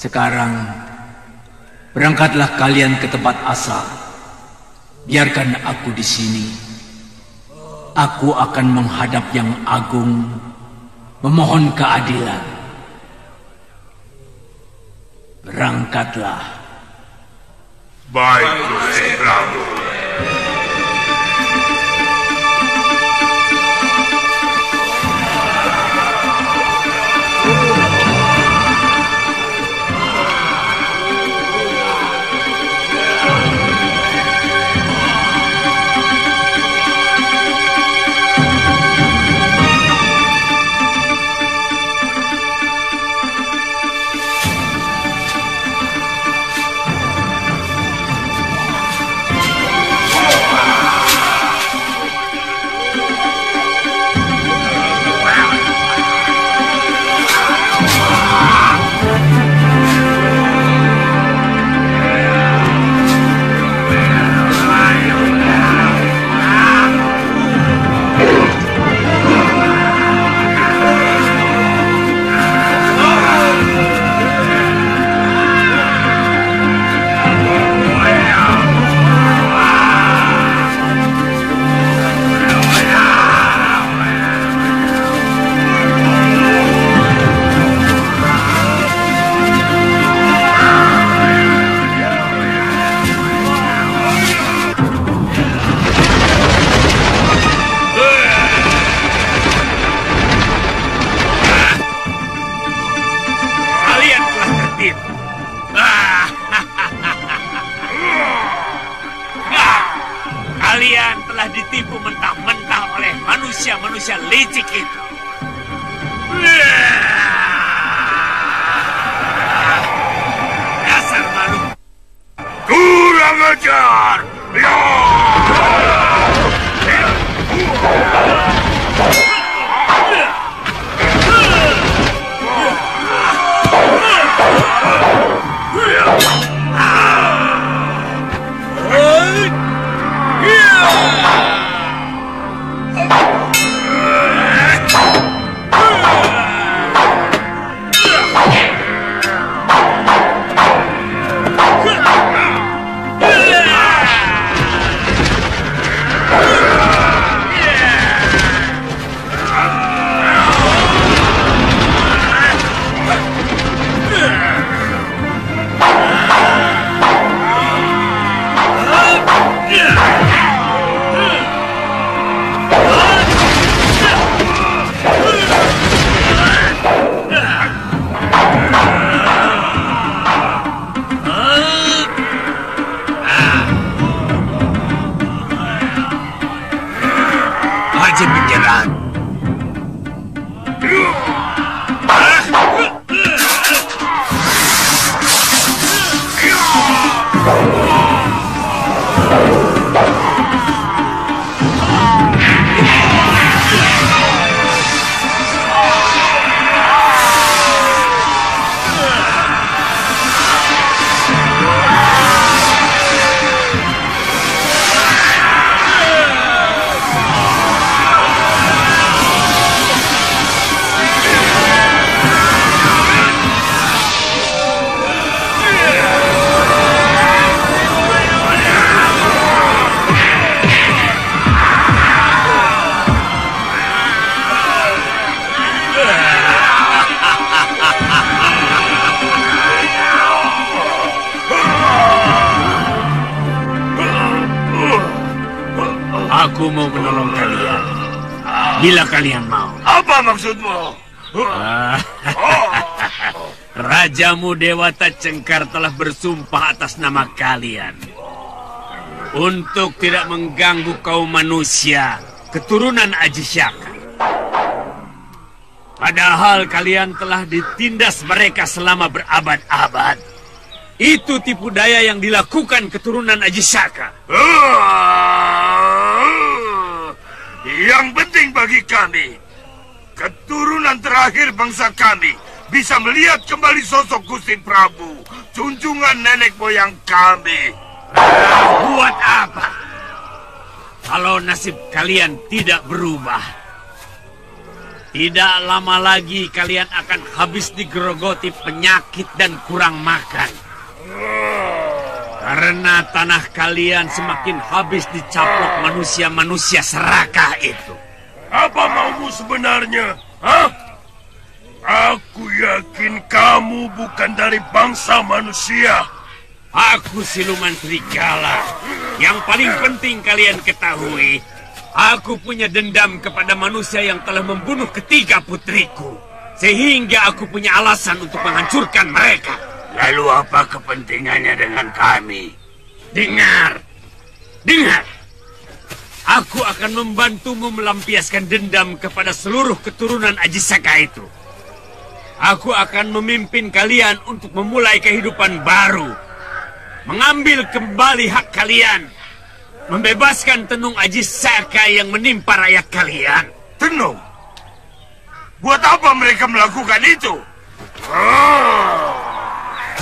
Sekarang berangkatlah kalian ke tempat asal. Biarkan aku di sini. Aku akan menghadap Yang Agung, memohon keadilan. Berangkatlah. Baik, Gusti Prabu. Kalian telah ditipu mentah-mentah oleh manusia-manusia licik itu. Dasar makhluk Kurang ajar! Aku mau menolong kalian. Bila kalian mau. Apa maksudmu? Rajamu Dewata Cengkar telah bersumpah atas nama kalian untuk tidak mengganggu kaum manusia keturunan Aji Syaka. Padahal kalian telah ditindas mereka selama berabad-abad. Itu tipu daya yang dilakukan keturunan Aji Syaka. Yang penting bagi kami, keturunan terakhir bangsa kami bisa melihat kembali sosok Gusti Prabu, junjungan nenek moyang kami. Buat apa? Kalau nasib kalian tidak berubah, tidak lama lagi kalian akan habis digerogoti penyakit dan kurang makan. Karena tanah kalian semakin habis dicaplok manusia-manusia serakah itu. Apa maumu sebenarnya? Hah? Aku yakin kamu bukan dari bangsa manusia. Aku siluman serigala. Yang paling penting kalian ketahui, aku punya dendam kepada manusia yang telah membunuh ketiga putriku. Sehingga aku punya alasan untuk menghancurkan mereka. Lalu apa kepentingannya dengan kami? Dengar. Aku akan membantumu melampiaskan dendam kepada seluruh keturunan Aji Syaka itu. Aku akan memimpin kalian untuk memulai kehidupan baru. Mengambil kembali hak kalian. Membebaskan tenung Aji Syaka yang menimpa rakyat kalian. Tenung? Buat apa mereka melakukan itu?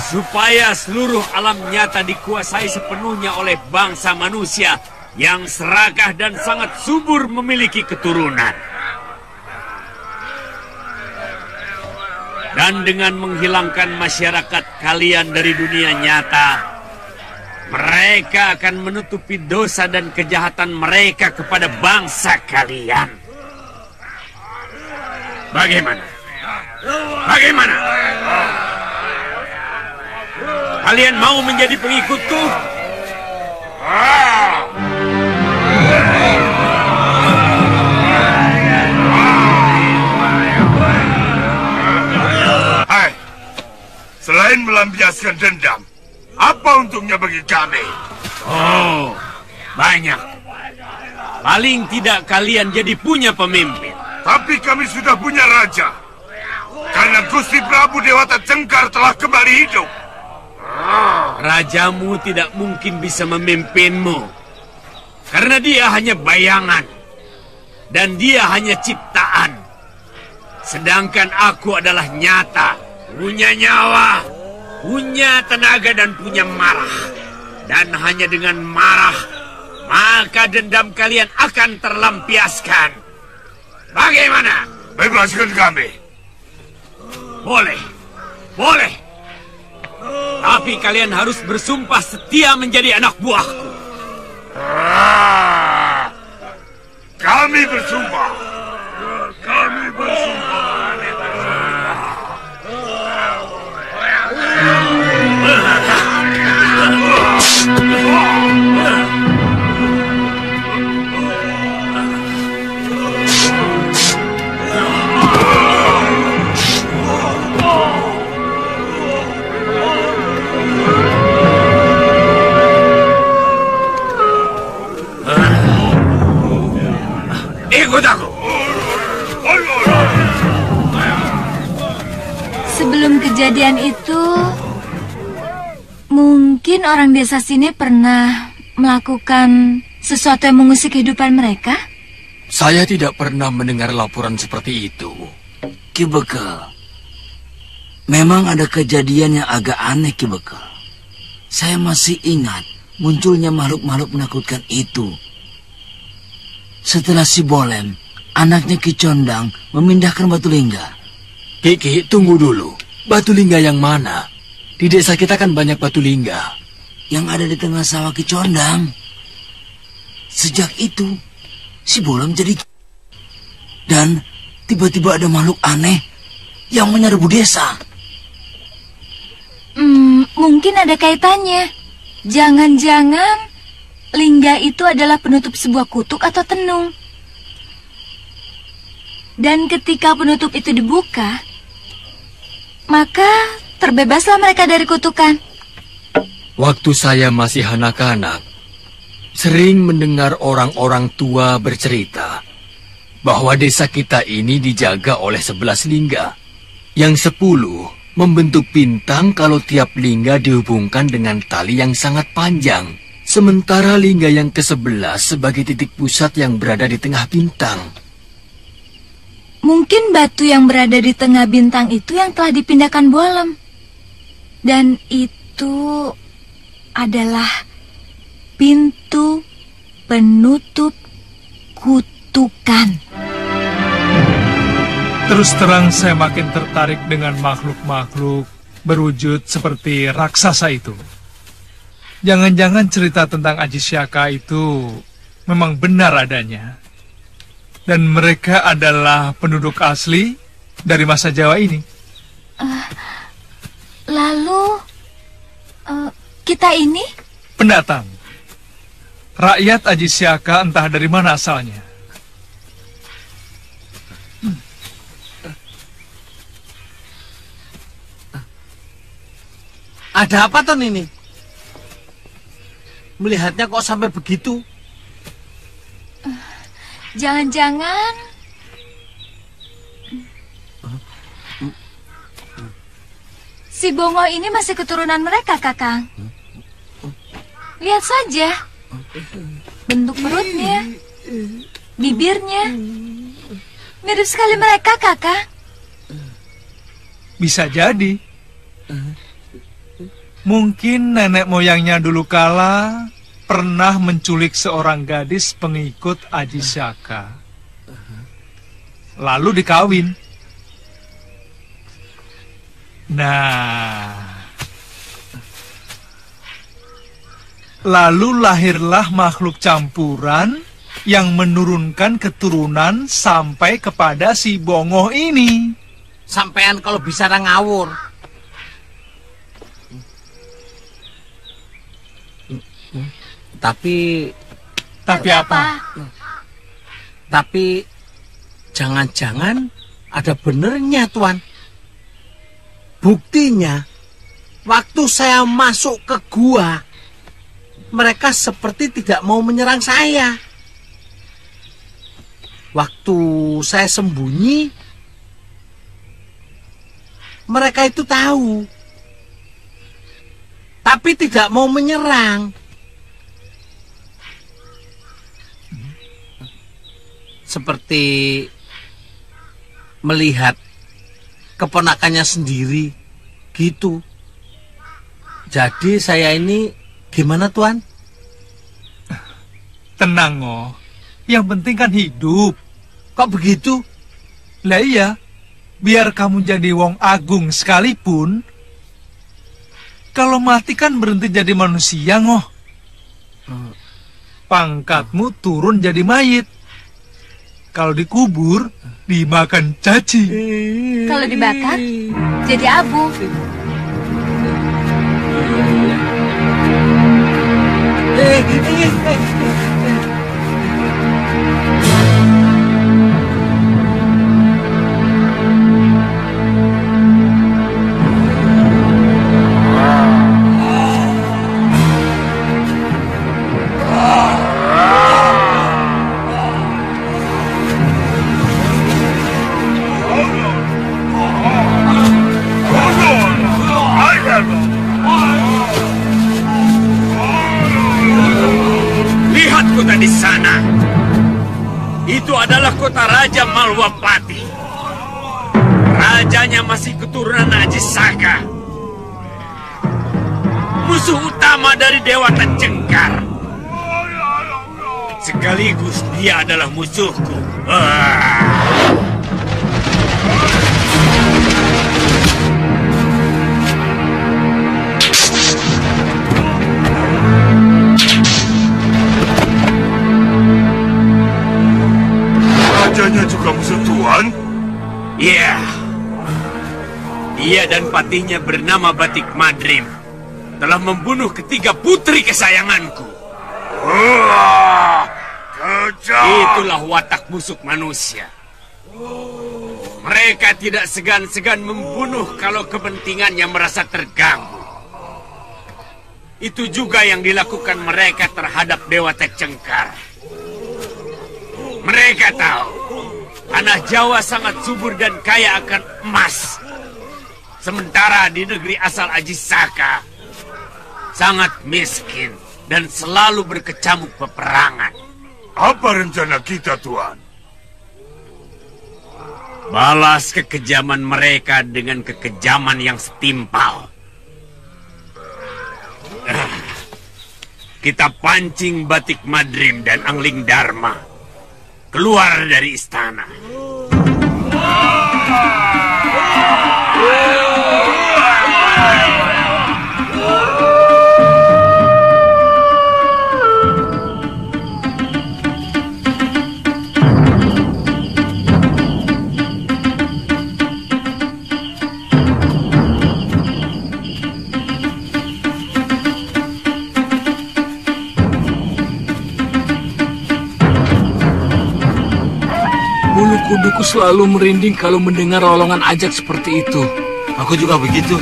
Supaya seluruh alam nyata dikuasai sepenuhnya oleh bangsa manusia yang serakah dan sangat subur memiliki keturunan. Dan dengan menghilangkan masyarakat kalian dari dunia nyata, mereka akan menutupi dosa dan kejahatan mereka kepada bangsa kalian. Bagaimana? Kalian mau menjadi pengikutku? Hai, selain melampiaskan dendam, apa untungnya bagi kami? Oh, banyak. Paling tidak kalian jadi punya pemimpin. Tapi kami sudah punya raja. Karena Gusti Prabu Dewata Cengkar telah kembali hidup. Rajamu tidak mungkin bisa memimpinmu. Karena dia hanya bayangan. Dan dia hanya ciptaan. Sedangkan aku adalah nyata. Punya nyawa. Punya tenaga dan punya marah. Dan hanya dengan marah, maka dendam kalian akan terlampiaskan. Bagaimana? Bebaskan kami. Boleh. Tapi kalian harus bersumpah setia menjadi anak buahku. Kami bersumpah. Ikut aku. Sebelum kejadian itu, mungkin orang desa sini pernah melakukan sesuatu yang mengusik kehidupan mereka? Saya tidak pernah mendengar laporan seperti itu. Ki Bekel, memang ada kejadian yang agak aneh, Ki Bekel. Saya masih ingat munculnya makhluk-makhluk menakutkan itu. Setelah si Bolem, anaknya Ki Condang, memindahkan batu lingga. Ki, tunggu dulu. Batu lingga yang mana? Di desa kita kan banyak batu lingga. Yang ada di tengah sawah Ki Condang. Sejak itu, si Bolem jadi... Dan tiba-tiba ada makhluk aneh yang menyerbu desa. Mungkin ada kaitannya. Jangan-jangan lingga itu adalah penutup sebuah kutuk atau tenung. Dan ketika penutup itu dibuka, maka terbebaslah mereka dari kutukan. Waktu saya masih anak-anak, sering mendengar orang-orang tua bercerita bahwa desa kita ini dijaga oleh 11 lingga. Yang 10 membentuk bintang kalau tiap lingga dihubungkan dengan tali yang sangat panjang. Sementara lingga yang ke-11 sebagai titik pusat yang berada di tengah bintang. Mungkin batu yang berada di tengah bintang itu yang telah dipindahkan Boalem. Dan itu adalah pintu penutup kutukan. Terus terang saya makin tertarik dengan makhluk-makhluk berwujud seperti raksasa itu. Jangan-jangan cerita tentang Aji Syaka itu memang benar adanya. Dan mereka adalah penduduk asli dari masa Jawa ini. Lalu, kita ini? Pendatang. Rakyat Aji Syaka entah dari mana asalnya. Ada apa Ton ini? Melihatnya kok sampai begitu? Jangan-jangan si Bongo ini masih keturunan mereka, Kakang. Lihat saja bentuk perutnya, bibirnya, mirip sekali mereka, Kakang. Bisa jadi. Mungkin nenek moyangnya dulu kala pernah menculik seorang gadis pengikut Aji Syaka. Lalu dikawin. Nah, lalu lahirlah makhluk campuran yang menurunkan keturunan sampai kepada si Bongo ini. Sampean kalau bisa ngawur. Tapi apa? Tapi jangan-jangan ada benernya, Tuan. Buktinya, waktu saya masuk ke gua, mereka seperti tidak mau menyerang saya. Waktu saya sembunyi, mereka itu tahu, tapi tidak mau menyerang. Seperti melihat keponakannya sendiri, gitu. Jadi saya ini gimana, Tuan? Tenang, Oh. Yang penting kan hidup. Kok begitu? Lah iya, biar kamu jadi wong agung sekalipun, kalau mati kan berhenti jadi manusia, Ngoh. Pangkatmu turun jadi mayit. Kalau dikubur, dimakan cacing. Kalau dibakar, jadi abu. Di sana, itu adalah kota Raja Malwapati. Rajanya masih keturunan Aji Saka, musuh utama dari Dewata Cengkar. Sekaligus dia adalah musuhku. Rajanya juga musuh Tuan? Iya. Dia dan patinya bernama Batik Madrim telah membunuh ketiga putri kesayanganku. Kejam. Itulah watak busuk manusia. Mereka tidak segan-segan membunuh kalau kepentingannya merasa terganggu. Itu juga yang dilakukan mereka terhadap Dewa Tek Cengkar. Mereka tahu tanah Jawa sangat subur dan kaya akan emas. Sementara di negeri asal Aji Saka sangat miskin dan selalu berkecamuk peperangan. Apa rencana kita, Tuan? Balas kekejaman mereka dengan kekejaman yang setimpal. Kita pancing Batik Madrim dan Angling Dharma keluar dari istana. Bulu kuduku selalu merinding kalau mendengar rolongan ajak seperti itu. Aku juga begitu.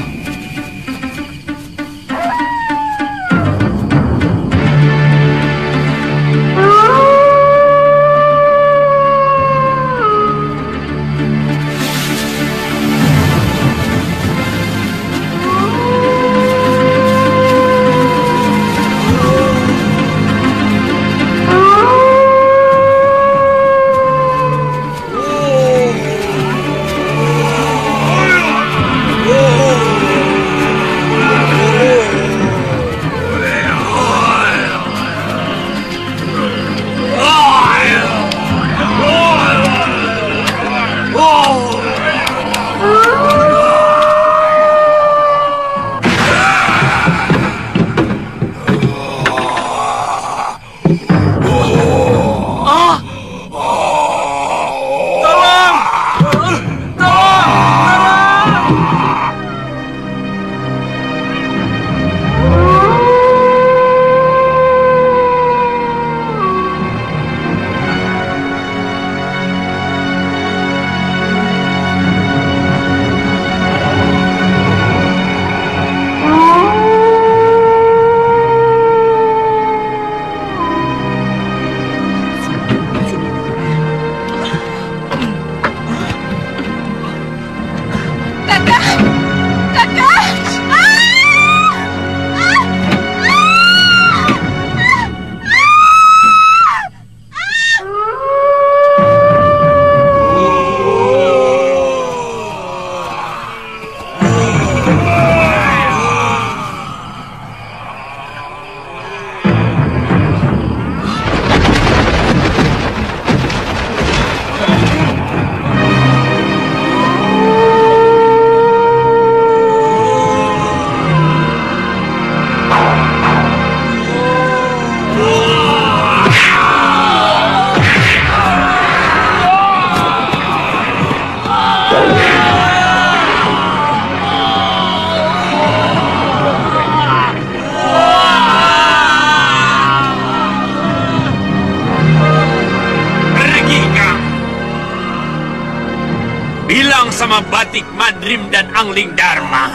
Sama Batik Madrim dan Angling Dharma,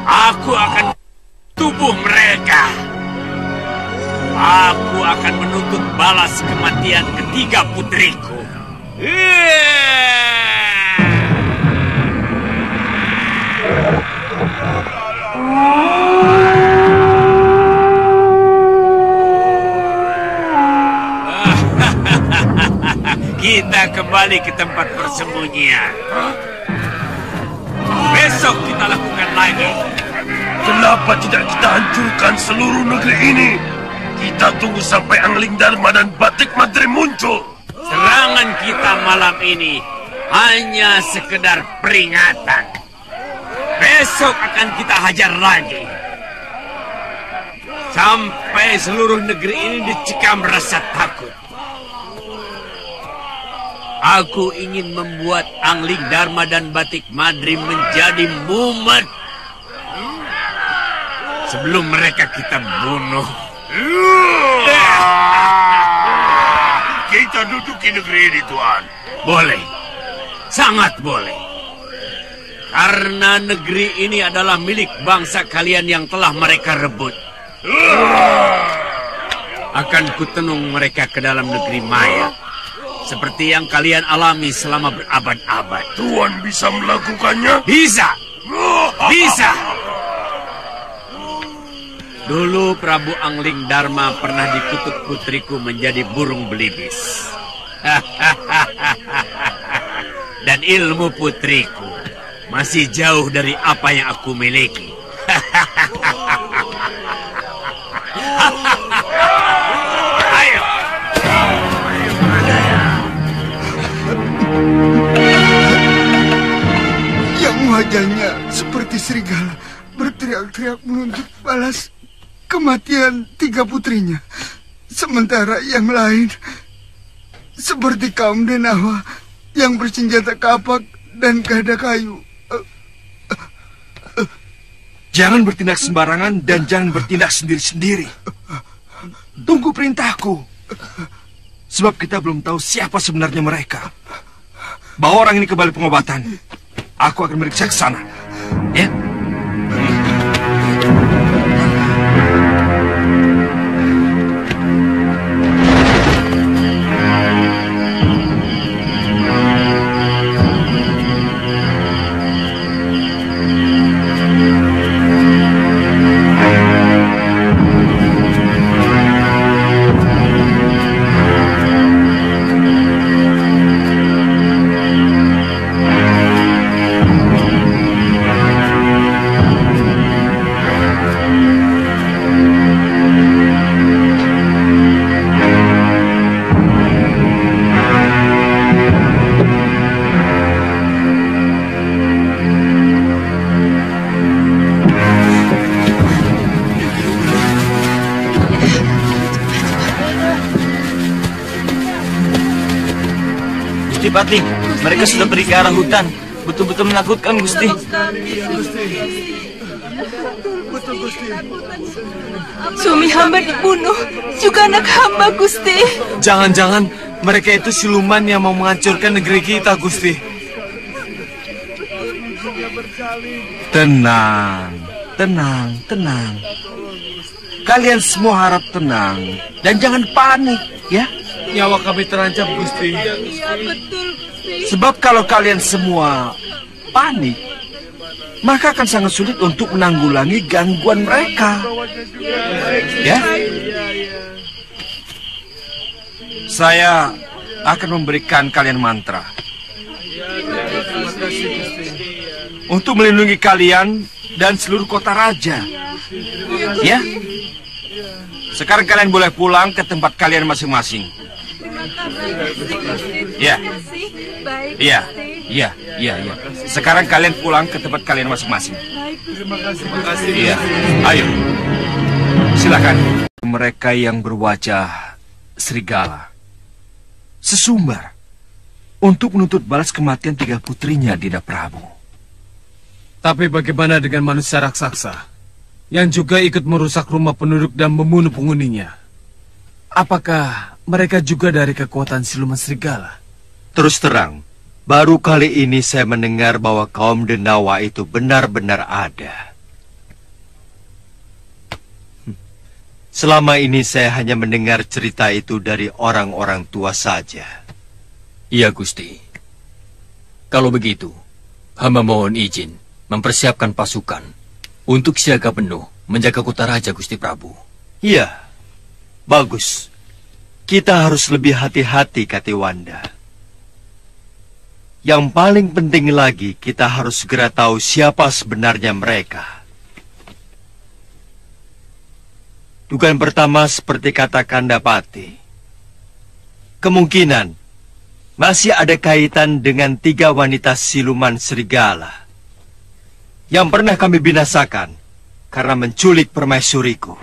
aku akan tubuh mereka. Aku akan menuntut balas kematian ketiga putriku. Kita kembali ke tempat persembunyian. Besok kita lakukan lagi. Kenapa tidak kita hancurkan seluruh negeri ini? Kita tunggu sampai Angling Dharma dan Batik Madrim muncul. Serangan kita malam ini hanya sekedar peringatan. Besok akan kita hajar lagi. Sampai seluruh negeri ini dicekam rasa takut. Aku ingin membuat Angling Dharma dan Batik Madrim menjadi mumet. Sebelum mereka kita bunuh. Kita duduki negeri ini, Tuan. Boleh. Sangat boleh. Karena negeri ini adalah milik bangsa kalian yang telah mereka rebut. Akan kutenung mereka ke dalam negeri maya. Seperti yang kalian alami selama berabad-abad. Tuan bisa melakukannya? Bisa. Bisa. Dulu Prabu Angling Dharma pernah dikutuk putriku menjadi burung belibis. Dan ilmu putriku masih jauh dari apa yang aku miliki. Ayo. Yang wajahnya seperti serigala berteriak-teriak menuntut balas kematian 3 putrinya. Sementara yang lain seperti kaum Denawa yang bersenjata kapak dan gada kayu. Jangan bertindak sembarangan dan jangan bertindak sendiri-sendiri. Tunggu perintahku. Sebab kita belum tahu siapa sebenarnya mereka. Bawa orang ini ke balai pengobatan. Aku akan meriksa ke sana. Ya. Patih, mereka sudah pergi ke arah hutan. Betul-betul menakutkan, Gusti. Suami hamba dibunuh, juga anak hamba, Gusti. Jangan-jangan mereka itu siluman yang mau menghancurkan negeri kita, Gusti. Tenang, tenang, tenang. Kalian semua harap tenang dan jangan panik, ya. Nyawa kami terancam, Gusti. Iya, betul, Gusti. Sebab kalau kalian semua panik, maka akan sangat sulit untuk menanggulangi gangguan mereka. Ya? Saya akan memberikan kalian mantra untuk melindungi kalian dan seluruh kota raja. Ya? Sekarang kalian boleh pulang ke tempat kalian masing-masing. Ya. Iya. Iya, iya, iya. Sekarang kalian pulang ke tempat kalian masing-masing. Terima kasih. Iya. Ayo. Silakan. Mereka yang berwajah serigala sesumbar untuk menuntut balas kematian 3 putrinya, Dinda Prabu. Tapi bagaimana dengan manusia raksasa yang juga ikut merusak rumah penduduk dan membunuh penghuninya? Apakah mereka juga dari kekuatan siluman serigala? Terus terang, baru kali ini saya mendengar bahwa kaum Denawa itu benar-benar ada. Selama ini saya hanya mendengar cerita itu dari orang-orang tua saja. Iya, Gusti. Kalau begitu, hamba mohon izin mempersiapkan pasukan untuk siaga penuh menjaga kota raja, Gusti Prabu. Iya, bagus. Kita harus lebih hati-hati, Katiwanda. Yang paling penting lagi, kita harus segera tahu siapa sebenarnya mereka. Dugaan pertama seperti kata Kandapati. Kemungkinan masih ada kaitan dengan 3 wanita siluman serigala yang pernah kami binasakan karena menculik permaisuriku.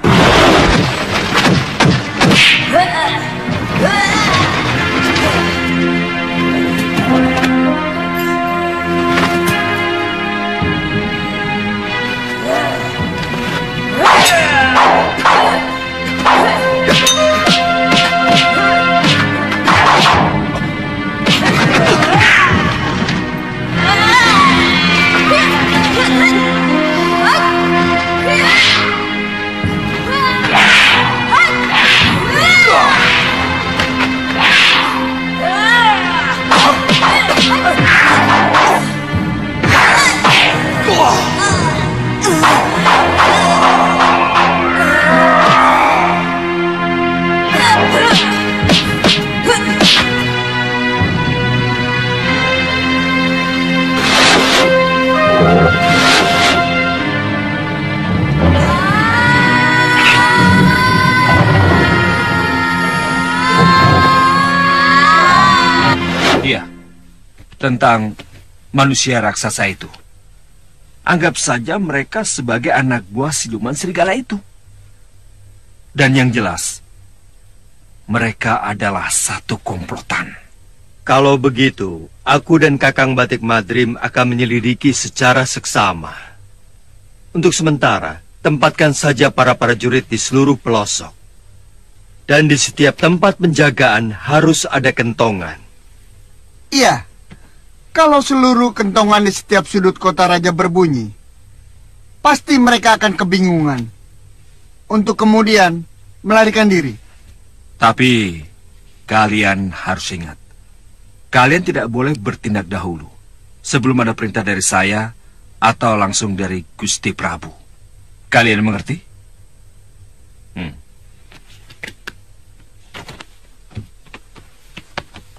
tentang manusia raksasa itu. Anggap saja mereka sebagai anak buah siluman serigala itu. Dan yang jelas, mereka adalah satu komplotan. Kalau begitu, aku dan Kakang Batik Madrim akan menyelidiki secara seksama. Untuk sementara, tempatkan saja para prajurit di seluruh pelosok. Dan di setiap tempat penjagaan harus ada kentongan. Iya, kalau seluruh kentongan di setiap sudut kota raja berbunyi, pasti mereka akan kebingungan untuk kemudian melarikan diri. Tapi kalian harus ingat, kalian tidak boleh bertindak dahulu sebelum ada perintah dari saya atau langsung dari Gusti Prabu. Kalian mengerti?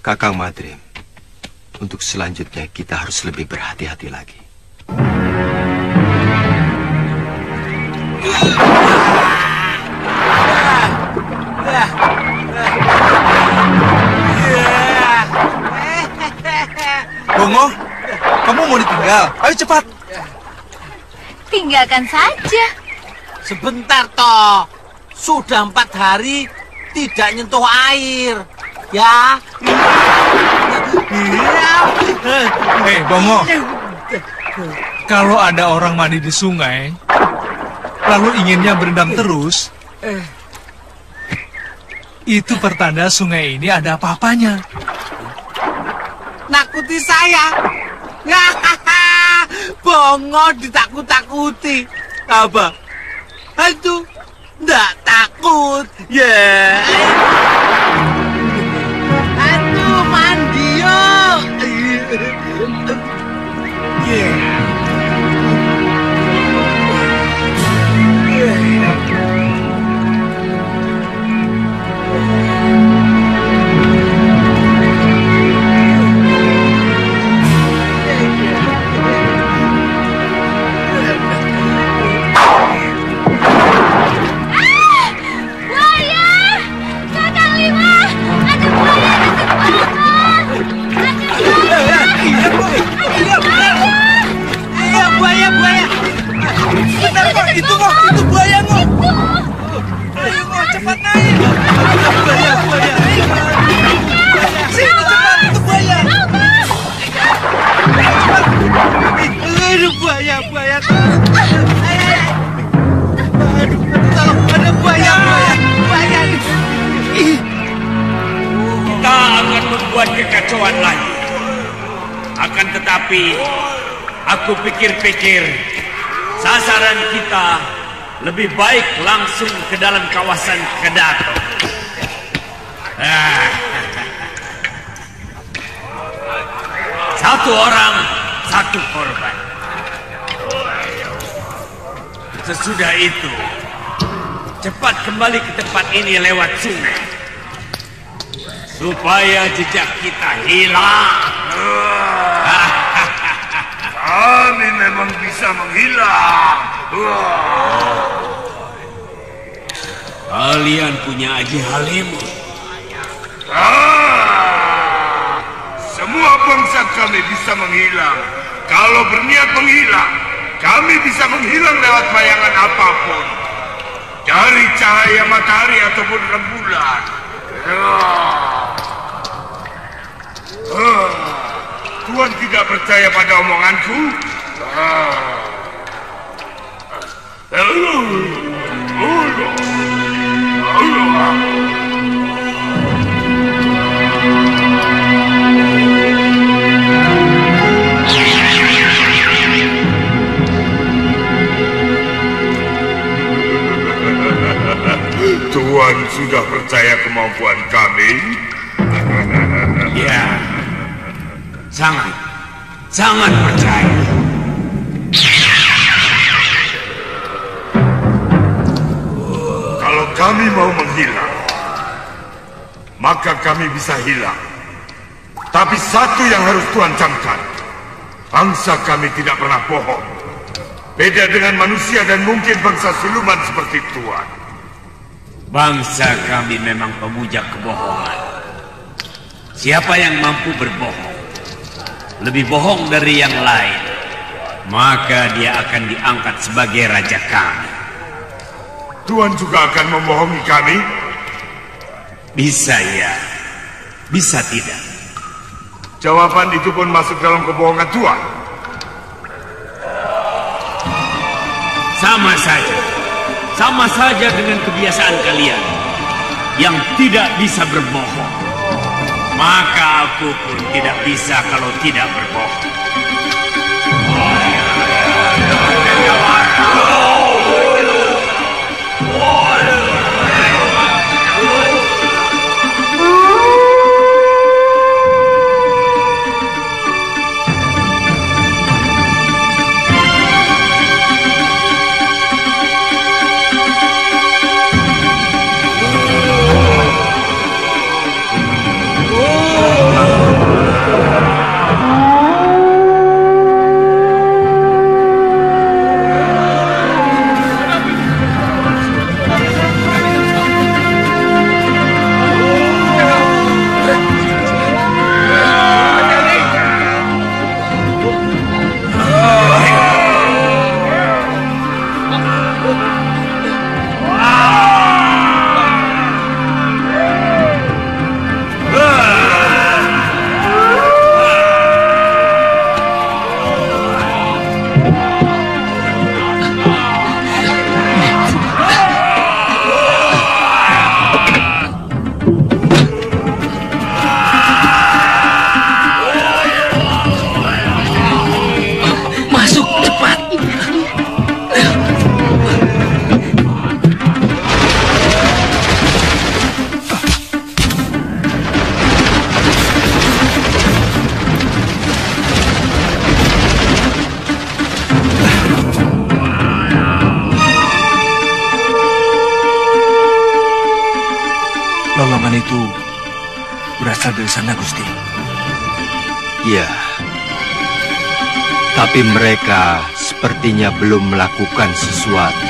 Kakang Madrim, untuk selanjutnya kita harus lebih berhati-hati lagi. Bongo, kamu mau ditinggal? Ayo cepat. Tinggalkan saja. Sebentar toh. Sudah 4 hari tidak nyentuh air. Ya. Bongo. Kalau ada orang mandi di sungai, lalu inginnya berendam terus, itu pertanda sungai ini ada apa-apanya. Nakuti saya. Bongo ditakut-takuti. Apa? Aduh, nggak takut. Ya. Aduh, mandi yuk. Itu buaya, Ngo. Ayo, Ngo, cepat naik. Buaya. Sini, cepat, itu buaya. Aduh, buaya. Aduh, tolong, ada buaya. Kita akan membuat kekacauan lagi. Akan tetapi, aku pikir-pikir, sasaran kita lebih baik langsung ke dalam kawasan Kedaton. Satu orang, satu korban. Sesudah itu, cepat kembali ke tempat ini lewat sungai, supaya jejak kita hilang. Kami memang bisa menghilang. Kalian punya Aji Halimun. Semua bangsa kami bisa menghilang. Kalau berniat menghilang, kami bisa menghilang lewat bayangan apapun. Dari cahaya matahari ataupun rembulan. Tuhan tidak percaya pada omonganku? Tuhan sudah percaya kemampuan kami? Ya, sangat percaya. Kalau kami mau menghilang, maka kami bisa hilang. Tapi satu yang harus Tuhan camkan, bangsa kami tidak pernah bohong. Beda dengan manusia dan mungkin bangsa siluman seperti Tuhan. Bangsa kami memang pemuja kebohongan. Siapa yang mampu berbohong, lebih bohong dari yang lain, maka dia akan diangkat sebagai raja kami. Tuan juga akan membohongi kami? Bisa ya, bisa tidak. Jawaban itu pun masuk dalam kebohongan Tuan. Sama saja dengan kebiasaan kalian yang tidak bisa berbohong. Maka aku pun tidak bisa kalau tidak berbohong. Lolongan itu berasal dari sana, Gusti. Ya, tapi mereka sepertinya belum melakukan sesuatu.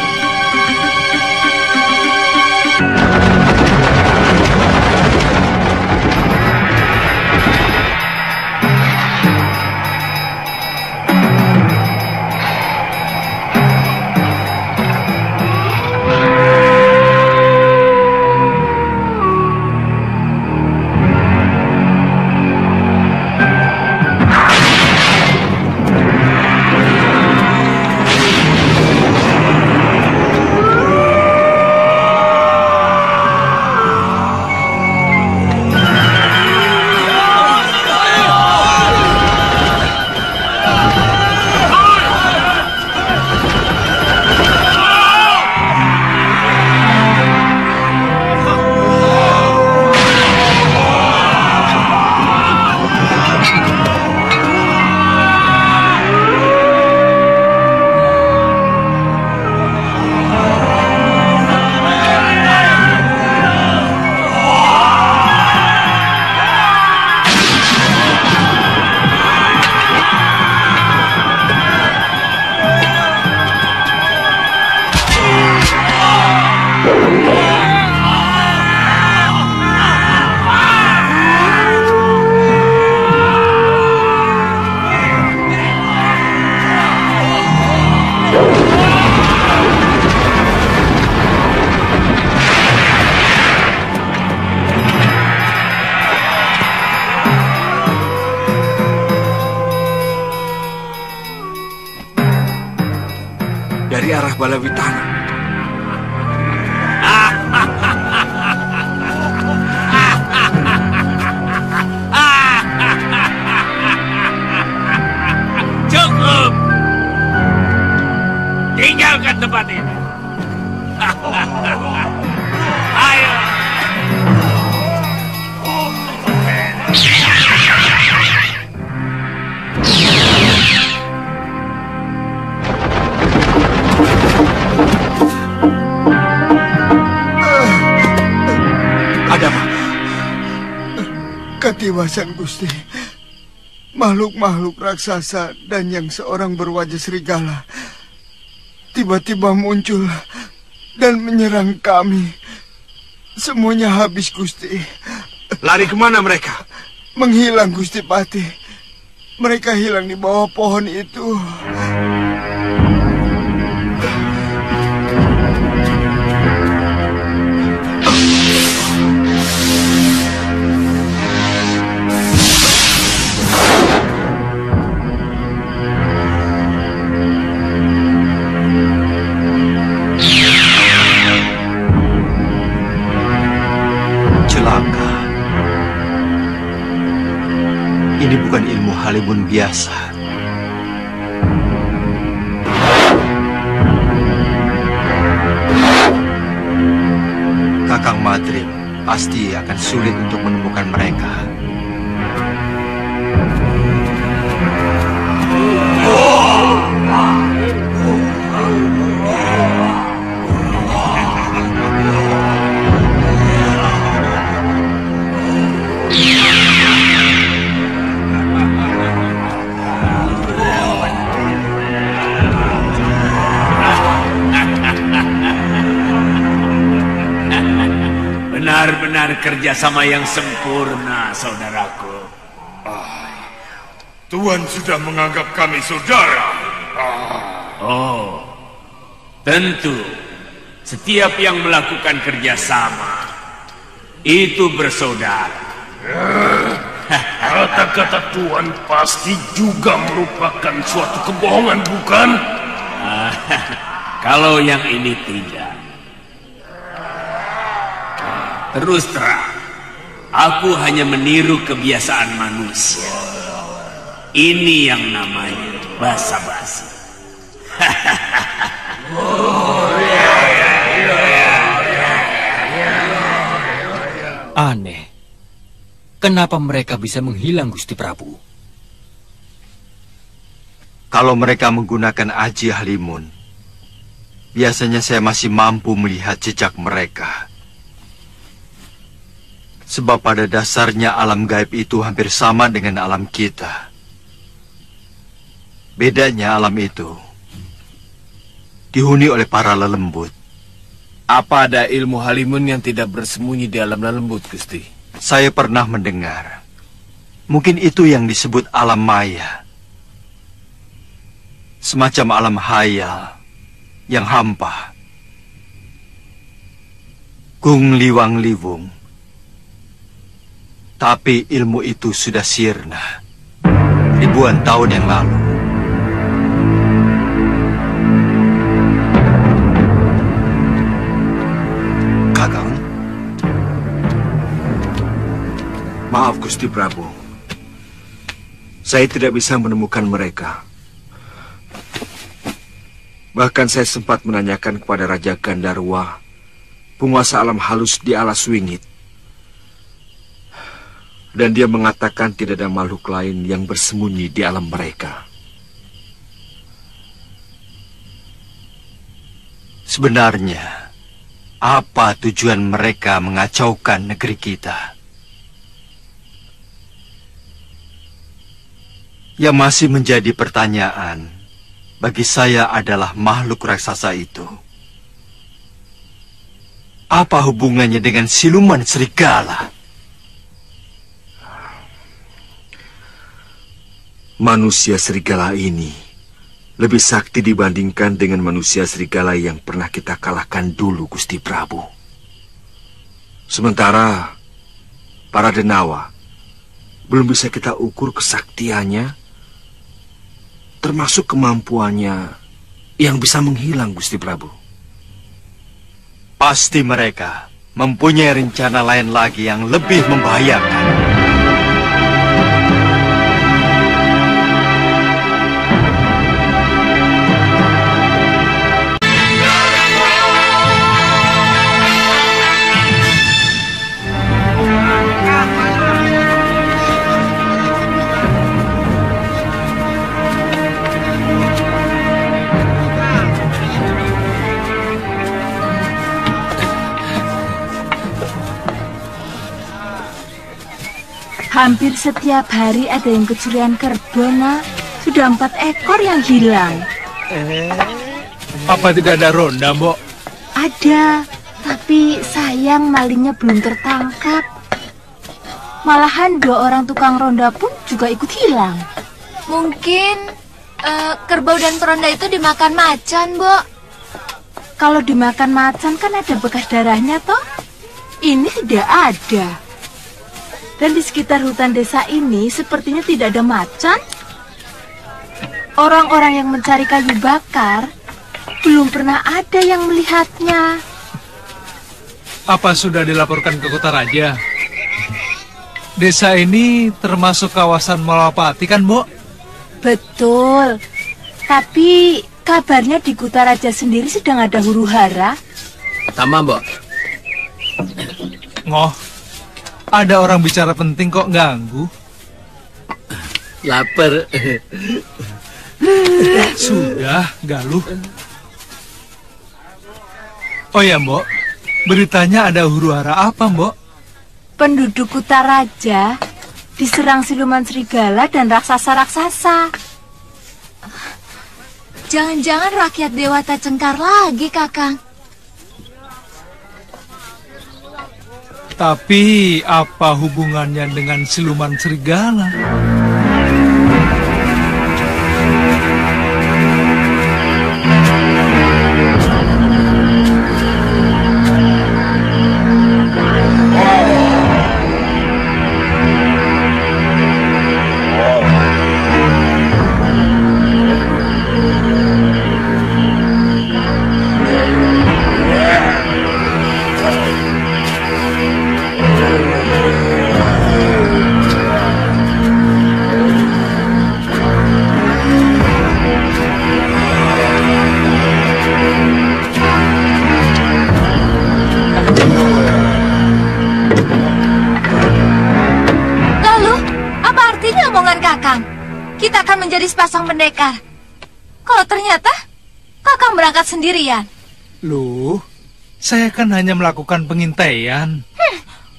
Dari arah Balawitana. Cukup. Tinggalkan tempat ini. Ayo. Ketiwasan Gusti, makhluk-makhluk raksasa dan yang seorang berwajah serigala tiba-tiba muncul dan menyerang kami. Semuanya habis, Gusti. Lari kemana mereka? Menghilang, Gusti Patih. Mereka hilang di bawah pohon itu. Ini bukan ilmu halimun biasa. Kakang Madrim pasti akan sulit untuk menemukan mereka. Benar-benar kerjasama yang sempurna, saudaraku. Tuan sudah menganggap kami saudara. Oh, tentu. Setiap yang melakukan kerjasama itu bersaudara. Kata-kata Tuan pasti juga merupakan suatu kebohongan, bukan? Kalau yang ini tidak. Terus terang, aku hanya meniru kebiasaan manusia. Ini yang namanya basa-basi. Aneh. Kenapa mereka bisa menghilang, Gusti Prabu? Kalau mereka menggunakan aji halimun, biasanya saya masih mampu melihat jejak mereka. Sebab pada dasarnya alam gaib itu hampir sama dengan alam kita. Bedanya alam itu dihuni oleh para lelembut. Apa ada ilmu halimun yang tidak bersembunyi di alam lelembut, Gusti? Saya pernah mendengar. Mungkin itu yang disebut alam maya. Semacam alam hayal yang hampa. Kung liwang liwung. Tapi ilmu itu sudah sirna ribuan tahun yang lalu. Kakang, maaf Gusti Prabu, saya tidak bisa menemukan mereka. Bahkan saya sempat menanyakan kepada Raja Gandarwa, penguasa alam halus di alas wingit. Dan dia mengatakan tidak ada makhluk lain yang bersembunyi di alam mereka. Sebenarnya, apa tujuan mereka mengacaukan negeri kita? Yang masih menjadi pertanyaan bagi saya adalah makhluk raksasa itu. Apa hubungannya dengan siluman serigala? Manusia serigala ini lebih sakti dibandingkan dengan manusia serigala yang pernah kita kalahkan dulu, Gusti Prabu. Sementara para denawa belum bisa kita ukur kesaktiannya, termasuk kemampuannya yang bisa menghilang, Gusti Prabu. Pasti mereka mempunyai rencana lain lagi yang lebih membahayakan. Hampir setiap hari ada yang kecurian kerbau, Nak. Sudah 4 ekor yang hilang. Apa tidak ada ronda, Mbok? Ada, tapi sayang malingnya belum tertangkap. Malahan 2 orang tukang ronda pun juga ikut hilang. Mungkin kerbau dan peronda itu dimakan macan, Bo. Kalau dimakan macan kan ada bekas darahnya, toh? Ini tidak ada. Dan di sekitar hutan desa ini sepertinya tidak ada macan. Orang-orang yang mencari kayu bakar belum pernah ada yang melihatnya. Apa sudah dilaporkan ke Kota Raja? Desa ini termasuk kawasan Malapati kan, Mbok? Betul. Tapi kabarnya di Kota Raja sendiri sedang ada huru-hara. Sama, Mbok. Ngoh, ada orang bicara penting kok ganggu? Lapar. Sudah, Galuh. Oh ya, Mbok. Beritanya ada huru-hara apa, Mbok? Penduduk Kota Raja diserang siluman serigala dan raksasa-raksasa. Jangan-jangan rakyat Dewata Cengkar lagi, Kakang. Tapi apa hubungannya dengan siluman serigala? Kita akan menjadi sepasang pendekar. Kalau ternyata Kakang berangkat sendirian. Loh, saya kan hanya melakukan pengintaian.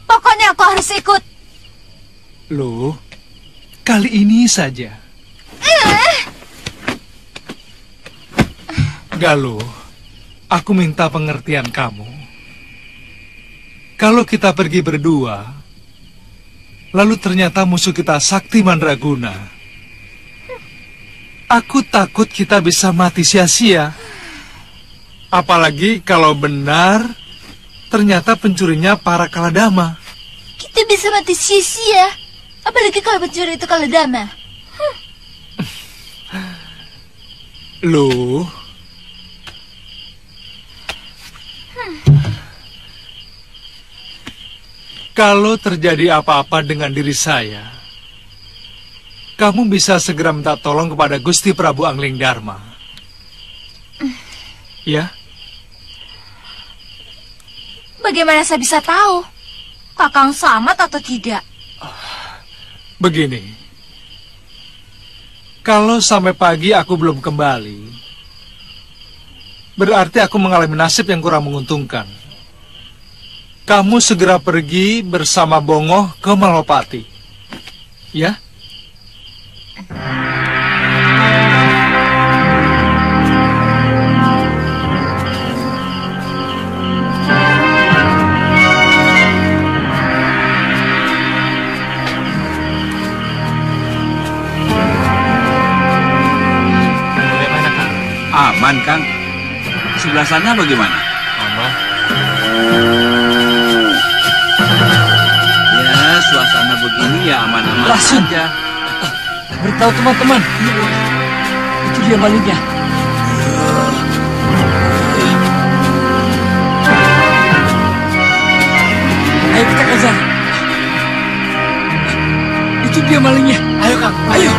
Pokoknya aku harus ikut. Loh, kali ini saja. Galuh, aku minta pengertian kamu. Kalau kita pergi berdua, lalu ternyata musuh kita Sakti Mandraguna, aku takut kita bisa mati sia-sia. Apalagi kalau benar ternyata pencurinya para Kaladama. Kita bisa mati sia-sia. Apalagi kalau pencuri itu Kaladama. Loh, kalau terjadi apa-apa dengan diri saya, kamu bisa segera minta tolong kepada Gusti Prabu Anglingdarma. Ya? Bagaimana saya bisa tahu Kakang selamat atau tidak? Begini, kalau sampai pagi aku belum kembali, berarti aku mengalami nasib yang kurang menguntungkan. Kamu segera pergi bersama Bongoh ke Malopati. Ya? Aman, Kang. Sebelah sana bagaimana? Aman. Ya, suasana begini ya aman-aman saja. Beritahu teman-teman, itu dia malingnya. Ayo kita kejar. Itu dia malingnya. Ayo Kang, ayo.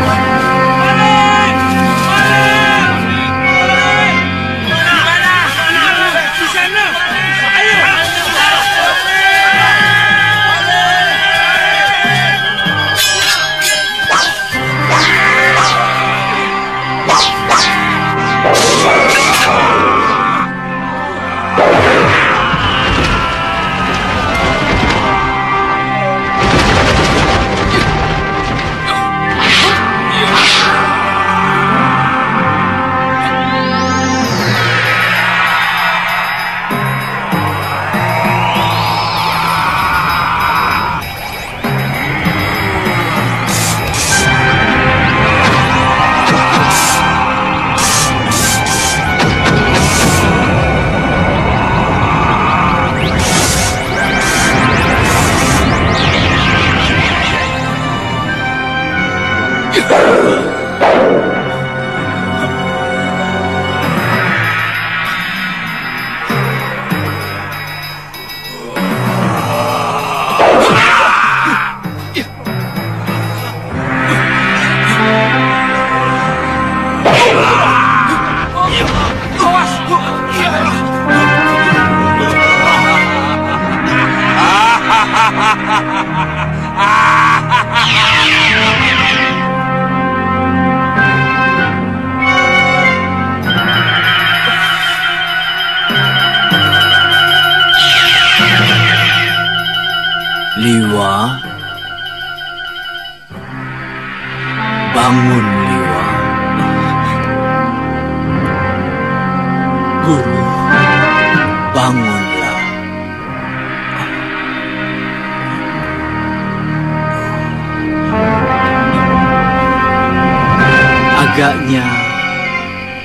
Liwa, bangun Liwa. Guru, bangunlah. Agaknya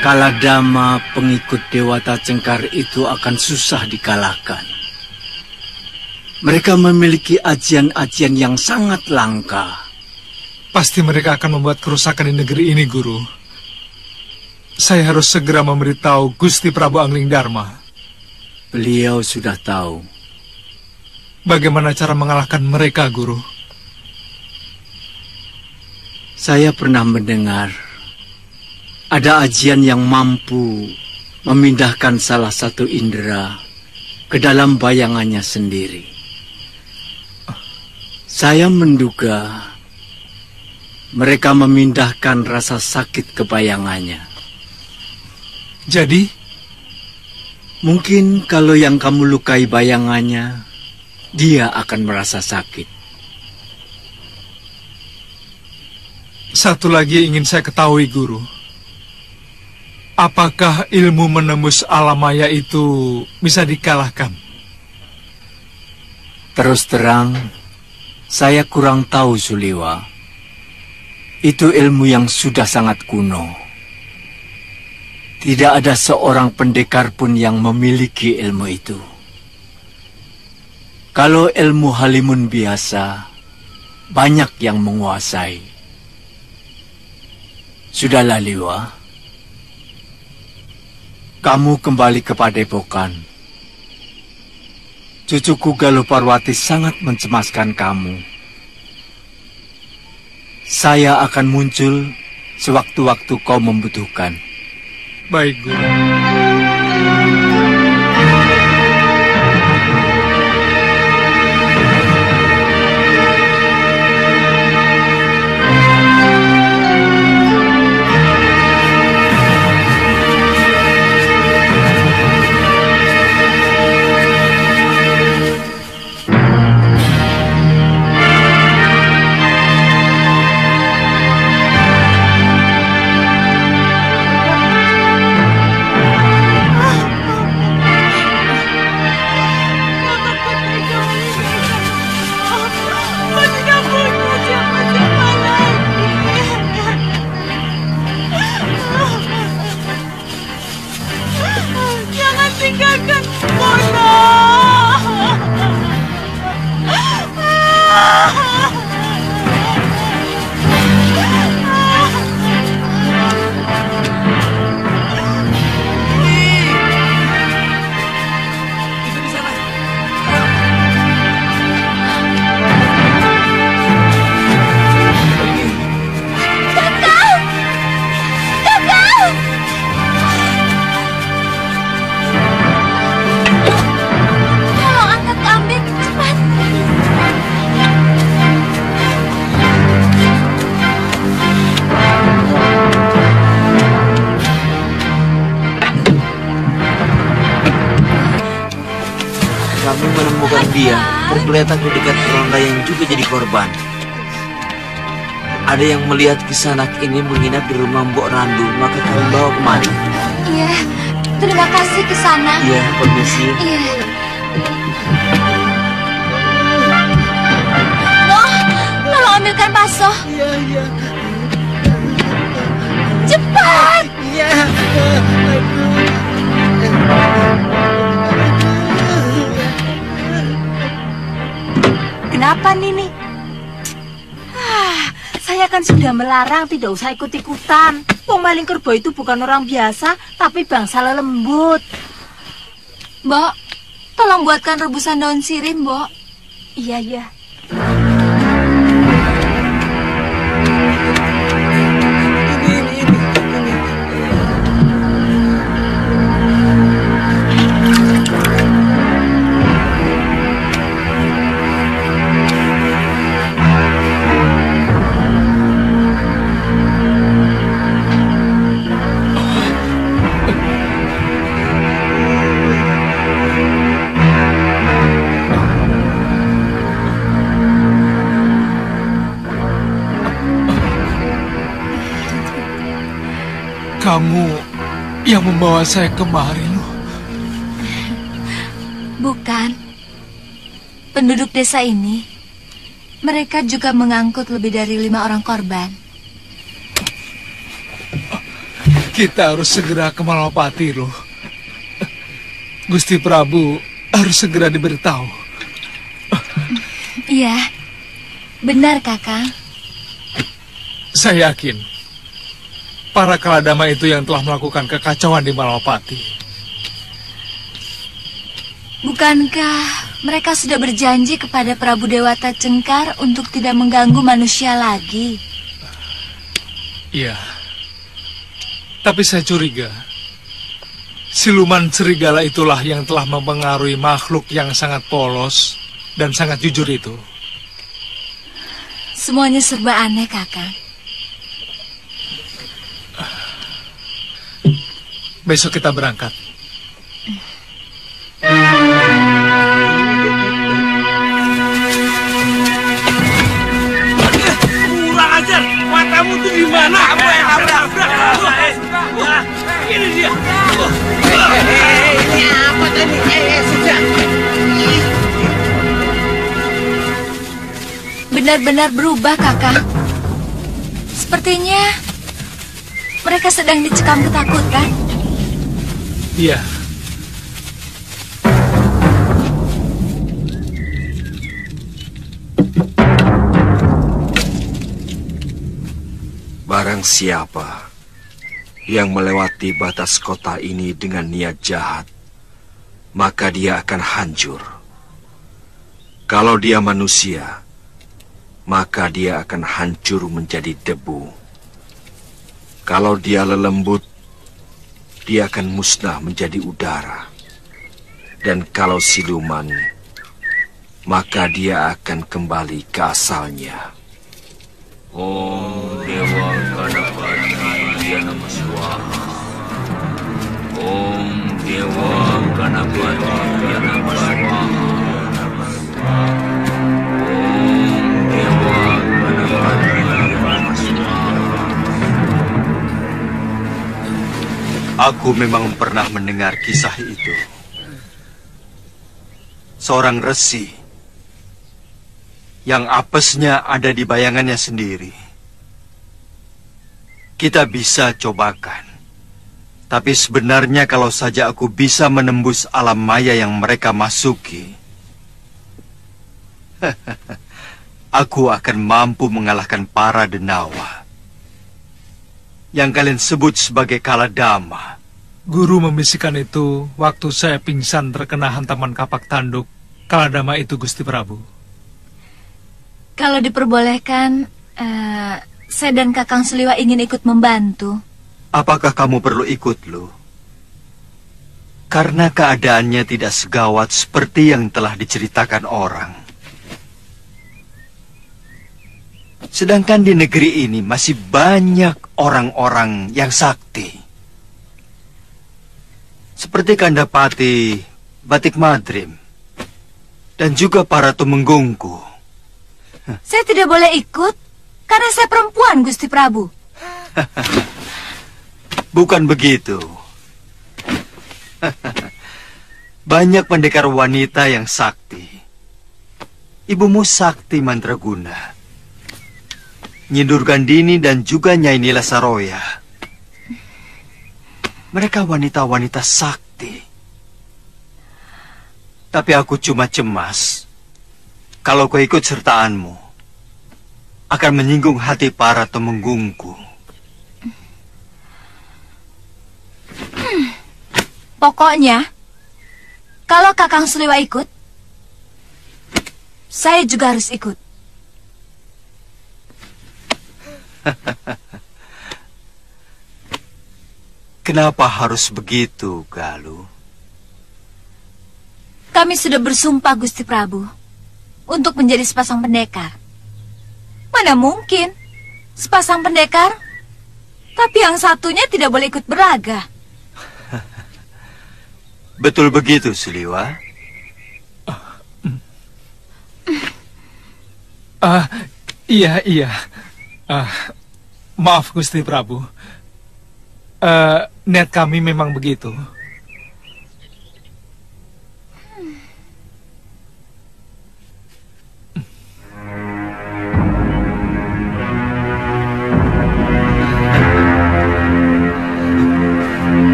Kaladama pengikut Dewata Cengkar itu akan susah dikalahkan. Mereka memiliki ajian-ajian yang sangat langka. Pasti mereka akan membuat kerusakan di negeri ini, Guru. Saya harus segera memberitahu Gusti Prabu Angling Dharma. Beliau sudah tahu. Bagaimana cara mengalahkan mereka, Guru? Saya pernah mendengar ada ajian yang mampu memindahkan salah satu indera ke dalam bayangannya sendiri. Saya menduga mereka memindahkan rasa sakit ke bayangannya. Jadi? Mungkin kalau yang kamu lukai bayangannya, dia akan merasa sakit. Satu lagi ingin saya ketahui, Guru. Apakah ilmu menembus alam maya itu bisa dikalahkan? Terus terang, saya kurang tahu, Suliwa. Itu ilmu yang sudah sangat kuno. Tidak ada seorang pendekar pun yang memiliki ilmu itu. Kalau ilmu Halimun biasa, banyak yang menguasai. Sudahlah, Liwa. Kamu kembali ke Padepokan. Cucuku Galuh Parwati sangat mencemaskan kamu. Saya akan muncul sewaktu-waktu kau membutuhkan. Baik, Guru. Dia tergeletak di dekat ronda yang juga jadi korban. Ada yang melihat Kisanak ini menginap di rumah Mbok Randu, maka kami bawa kemari. Iya, terima kasih Kisanak. Iya, permisi. Iya. Mbok, tolong ambilkan bakso. Iya, iya. Cepat. Iya. Kenapa Nini? Saya kan sudah melarang tidak usah ikut-ikutan. Wong maling kerbau itu bukan orang biasa, tapi bangsa lembut. Mbok, tolong buatkan rebusan daun sirih, Mbok. Iya, iya. Ini. kamu yang membawa saya kemari, loh. Bukan. Penduduk desa ini, mereka juga mengangkut lebih dari 5 orang korban. Kita harus segera ke Malapati, loh. Gusti Prabu harus segera diberitahu. Iya, benar, Kakang. Saya yakin para Kaladama itu yang telah melakukan kekacauan di Malapati. Bukankah mereka sudah berjanji kepada Prabu Dewata Cengkar untuk tidak mengganggu manusia lagi? Iya. Tapi saya curiga siluman serigala itulah yang telah mempengaruhi makhluk yang sangat polos dan sangat jujur itu. Semuanya serba aneh, Kakang. Besok kita berangkat. Kurang ajar, matamu tuh di mana? Kamu yang nabrak. Ini dia. Ini apa tadi? Sudah. Benar-benar berubah, Kakang. Sepertinya mereka sedang dicekam ketakutan. Iya. Barang siapa yang melewati batas kota ini dengan niat jahat, maka dia akan hancur. Kalau dia manusia, maka dia akan hancur menjadi debu. Kalau dia lelembut, dia akan musnah menjadi udara. Dan kalau siluman, maka dia akan kembali ke asalnya. Om Dewa Ganapati Yanama Swaha. Om Dewa Ganapati Yanama Swaha. Om Dewa Ganapati Yanama Swaha. Aku memang pernah mendengar kisah itu. Seorang resi yang apesnya ada di bayangannya sendiri. Kita bisa cobakan. Tapi sebenarnya kalau saja aku bisa menembus alam maya yang mereka masuki, aku akan mampu mengalahkan para denawa yang kalian sebut sebagai Kaladama. Guru membisikkan itu waktu saya pingsan terkena hantaman kapak tanduk Kaladama itu, Gusti Prabu. Kalau diperbolehkan, saya dan Kakang Seliwa ingin ikut membantu. Apakah kamu perlu ikut, Lu? Karena keadaannya tidak segawat seperti yang telah diceritakan orang. Sedangkan di negeri ini masih banyak orang-orang yang sakti. Seperti Kandapati, Batik Madrim, dan juga para Tumenggungku. Saya tidak boleh ikut karena saya perempuan, Gusti Prabu. Bukan begitu. Banyak pendekar wanita yang sakti. Ibumu Sakti Mandraguna, Nyi Durgandini dan juga Nyai Nila Saroya. Mereka wanita-wanita sakti. Tapi aku cuma cemas kalau kau ikut sertaanmu akan menyinggung hati para temenggungku. Pokoknya, kalau Kakang Seliwa ikut, saya juga harus ikut. Kenapa harus begitu, Galuh? Kami sudah bersumpah, Gusti Prabu, untuk menjadi sepasang pendekar. Mana mungkin sepasang pendekar, tapi yang satunya tidak boleh ikut beraga. Betul begitu, Seliwa? Iya. Maaf, Gusti Prabu. Niat kami memang begitu.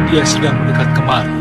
Dia sedang mendekat kemari.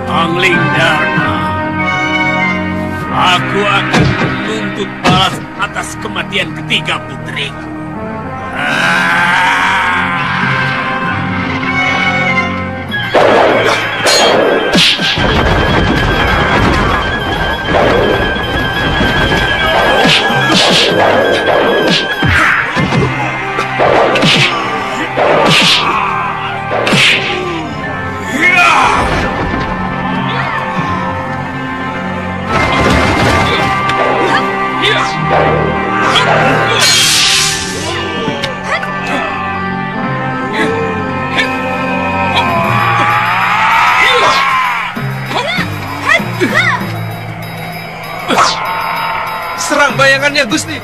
Angling Dharma, aku akan menuntut balas atas kematian ketiga putriku. Serang bayangannya, Gusti.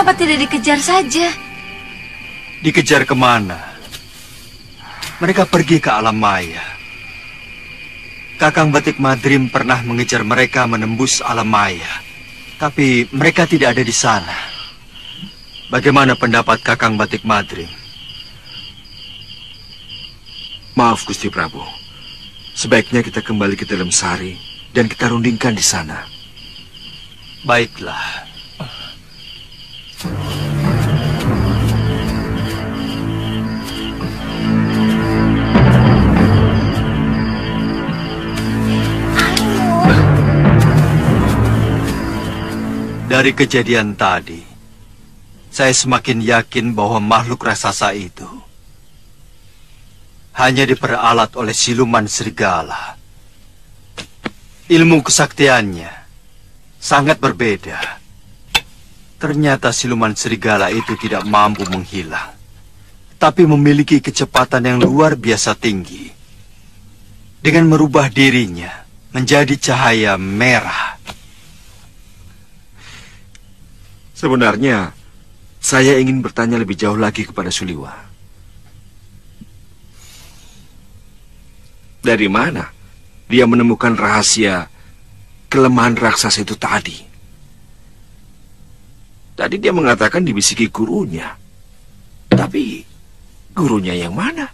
Kenapa tidak dikejar saja? Dikejar kemana? Mereka pergi ke alam maya. Kakang Batik Madrim pernah mengejar mereka menembus alam maya. Tapi mereka tidak ada di sana. Bagaimana pendapat Kakang Batik Madrim? Maaf Gusti Prabu. Sebaiknya kita kembali ke dalam sari dan kita rundingkan di sana. Baiklah. Dari kejadian tadi, saya semakin yakin bahwa makhluk raksasa itu hanya diperalat oleh siluman serigala. Ilmu kesaktiannya sangat berbeda. Ternyata siluman serigala itu tidak mampu menghilang, tapi memiliki kecepatan yang luar biasa tinggi. Dengan merubah dirinya menjadi cahaya merah. Sebenarnya, saya ingin bertanya lebih jauh lagi kepada Suliwa. Dari mana dia menemukan rahasia kelemahan raksasa itu tadi? Tadi dia mengatakan dibisiki gurunya. Tapi, gurunya yang mana?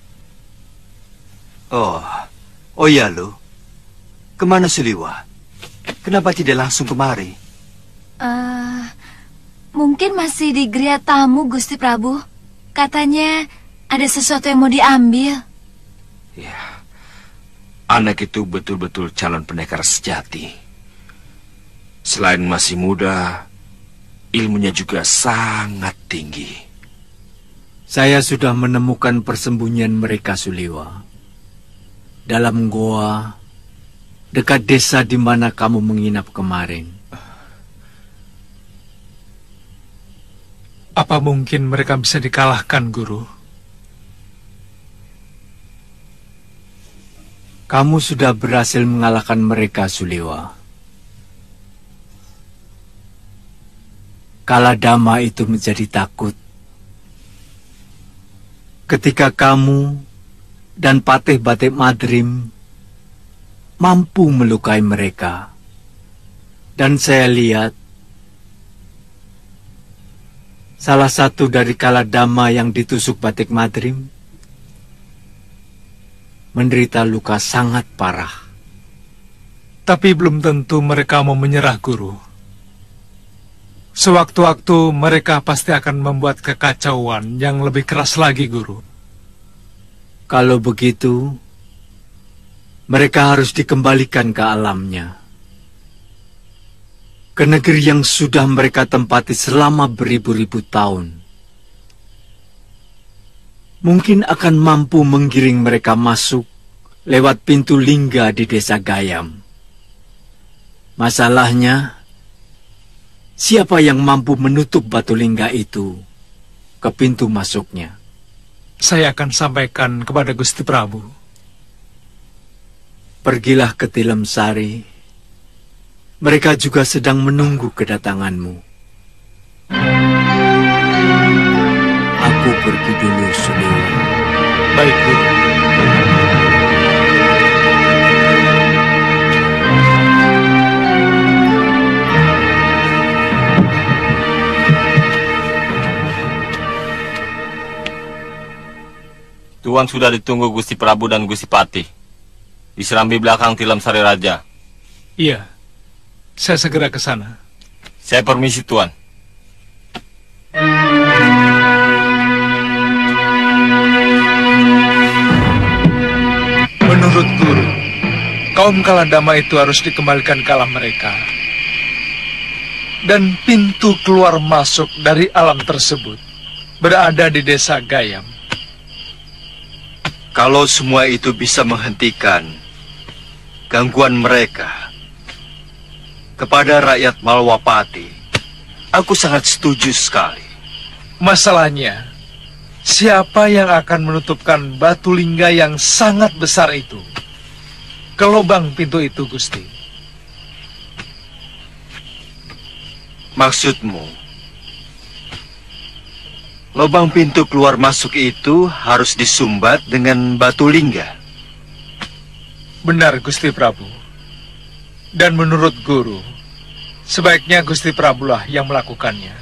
Oh ya lo. Kemana Suliwa? Kenapa tidak langsung kemari? Mungkin masih di geria tamu, Gusti Prabu. Katanya ada sesuatu yang mau diambil. Ya, anak itu betul-betul calon pendekar sejati. Selain masih muda, ilmunya juga sangat tinggi. Saya sudah menemukan persembunyian mereka, Suliwa. Dalam goa, dekat desa di mana kamu menginap kemarin. Apa mungkin mereka bisa dikalahkan, Guru? Kamu sudah berhasil mengalahkan mereka, Suliwa. Kaladama itu menjadi takut ketika kamu dan Patih Batik Madrim mampu melukai mereka. Dan saya lihat salah satu dari Kaladama yang ditusuk Batik Madrim menderita luka sangat parah. Tapi belum tentu mereka mau menyerah, Guru. Sewaktu-waktu mereka pasti akan membuat kekacauan yang lebih keras lagi, Guru. Kalau begitu, mereka harus dikembalikan ke alamnya. Ke negeri yang sudah mereka tempati selama beribu-ribu tahun. Mungkin akan mampu menggiring mereka masuk lewat pintu lingga di desa Gayam. Masalahnya, siapa yang mampu menutup batu lingga itu ke pintu masuknya? Saya akan sampaikan kepada Gusti Prabu. Pergilah ke Tilem Sari. Mereka juga sedang menunggu kedatanganmu. Aku pergi dulu, Suliwa. Baik, Guru. Tuan sudah ditunggu Gusti Prabu dan Gusti Patih. Di serambi belakang Tilem Sari Raja. Iya. Saya segera ke sana. Saya permisi, Tuan. Menurut Guru, kaum Kaladama itu harus dikembalikan ke alam mereka. Dan pintu keluar masuk dari alam tersebut berada di desa Gayam. Kalau semua itu bisa menghentikan gangguan mereka kepada rakyat Malwapati, aku sangat setuju sekali. Masalahnya, siapa yang akan menutupkan batu lingga yang sangat besar itu ke lubang pintu itu, Gusti? Maksudmu, Lubang pintu keluar masuk itu harus disumbat dengan batu lingga. Benar, Gusti Prabu. Dan menurut guru, sebaiknya Gusti Prabu lah yang melakukannya.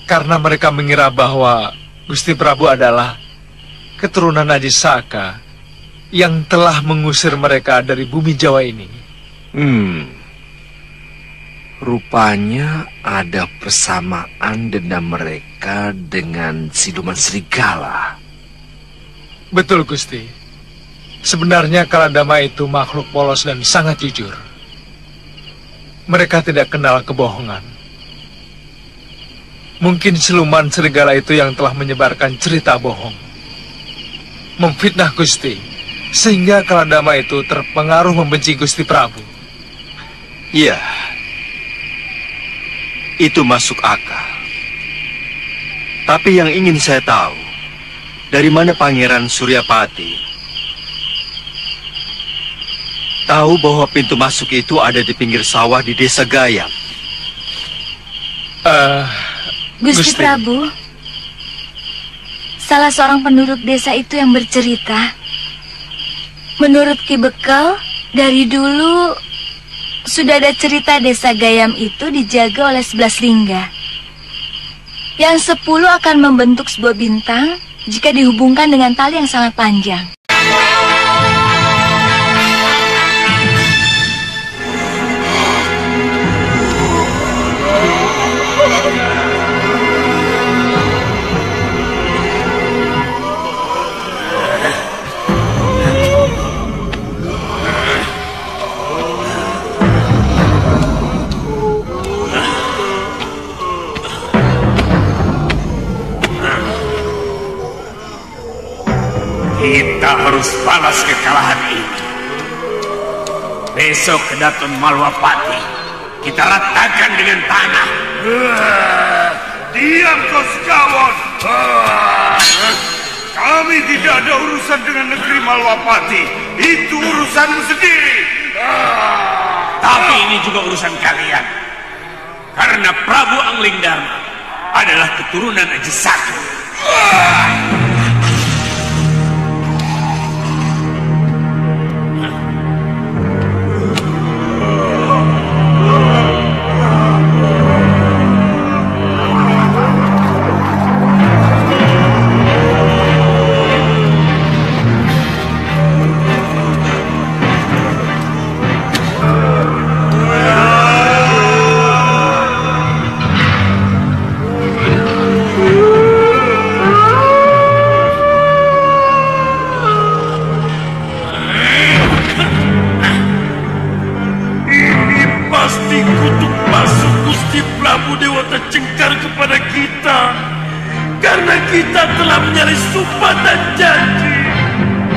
Karena mereka mengira bahwa Gusti Prabu adalah keturunan Ajisaka yang telah mengusir mereka dari bumi Jawa ini. Rupanya ada persamaan dendam mereka dengan siluman serigala. Betul, Gusti. Sebenarnya Kaladama itu makhluk polos dan sangat jujur. Mereka tidak kenal kebohongan. Mungkin siluman serigala itu yang telah menyebarkan cerita bohong, memfitnah Gusti, sehingga Kaladama itu terpengaruh membenci Gusti Prabu. Iya, itu masuk akal. Tapi yang ingin saya tahu, dari mana Pangeran Suryapati tahu bahwa pintu masuk itu ada di pinggir sawah di Desa Gayam? Gusti Prabu, salah seorang penduduk desa itu yang bercerita, menurut Ki Bekel, dari dulu sudah ada cerita Desa Gayam itu dijaga oleh 11 lingga. Yang 10 akan membentuk sebuah bintang jika dihubungkan dengan tali yang sangat panjang. Kita harus balas kekalahan itu. Besok ke Daton Malwapati, kita ratakan dengan tanah. Diam kau sekawan. Kami tidak ada urusan dengan negeri Malwapati. Itu urusanmu sendiri. Tapi ini juga urusan kalian. Karena Prabu Anglingdarma adalah keturunan Ajisaka.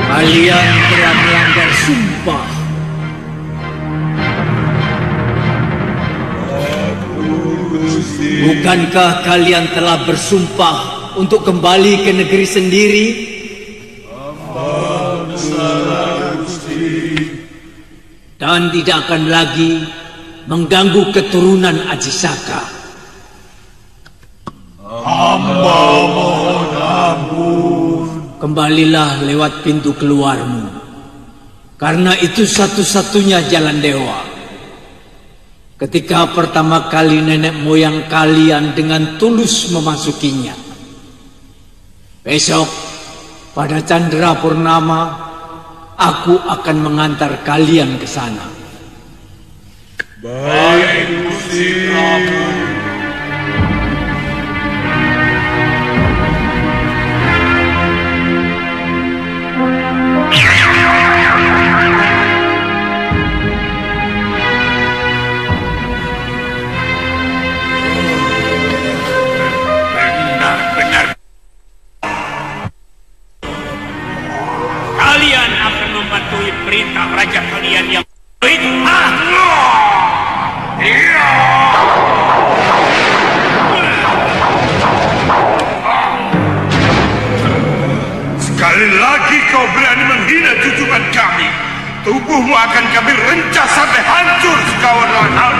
Kalian telah melanggar sumpah. Bukankah kalian telah bersumpah untuk kembali ke negeri sendiri? Dan tidak akan lagi mengganggu keturunan Ajisaka. Hamba mohon ampun. Kembalilah lewat pintu keluarmu, karena itu satu-satunya jalan dewa. Ketika pertama kali nenek moyang kalian dengan tulus memasukinya. Besok, pada Candra Purnama, aku akan mengantar kalian ke sana. Baik, Gusti Prabu. Kalian akan mematuhi perintah raja kalian yang fitnah. Sekali lagi kau berani menghina junjungan kami, tubuhmu akan kami rencah sampai hancur sekawan lawan.